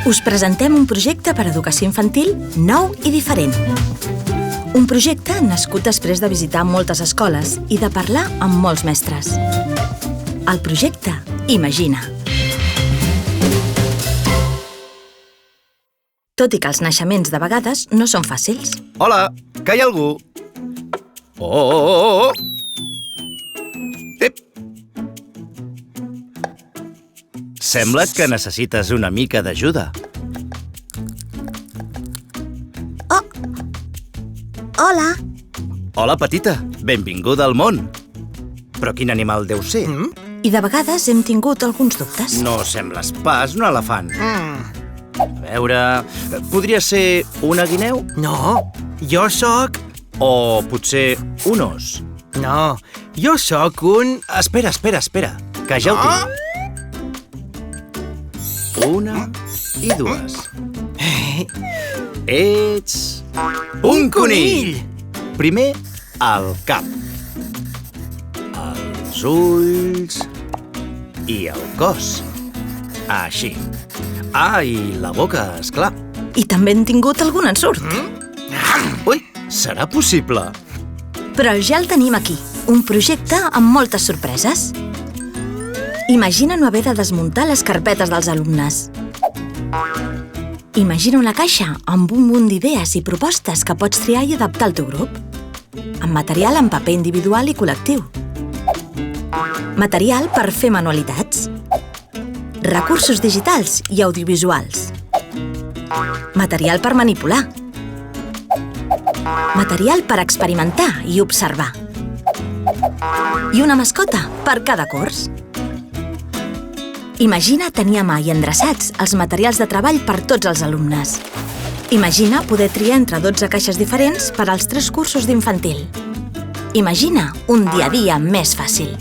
Us presentem un projecte per a educació infantil nou i diferent. Un projecte nascut després de visitar moltes escoles i de parlar amb molts mestres. El projecte Imagina. Tot i que els naixements de vegades no són fàcils. Hola, que hi ha algú? Oh! Ep! Sembla que necessites una mica d'ajuda. Oh! Hola! Hola, petita. Benvinguda al món. Però quin animal deu ser? I de vegades hem tingut alguns dubtes. No sembles pas un elefant. A veure... Podria ser una guineu? No, jo sóc... O potser un os? No, jo sóc un... Espera, que ja ho tinc. Una i dues. Ets... un conill! Primer, el cap. Els ulls... i el cos. Així. Ah, i la boca, esclar. I també hem tingut algun ensurt. Ui, serà possible? Però ja el tenim aquí, un projecte amb moltes sorpreses. Imagina no haver de desmuntar les carpetes dels alumnes. Imagina una caixa amb un munt d'idees i propostes que pots triar i adaptar al teu grup. Amb material en paper individual i col·lectiu. Material per fer manualitats. Recursos digitals i audiovisuals. Material per manipular. Material per experimentar i observar. I una mascota per cada curs. Imagina tenir a mà i endreçats els materials de treball per tots els alumnes. Imagina poder triar entre 12 caixes diferents per als 3 cursos d'infantil. Imagina un dia a dia més fàcil.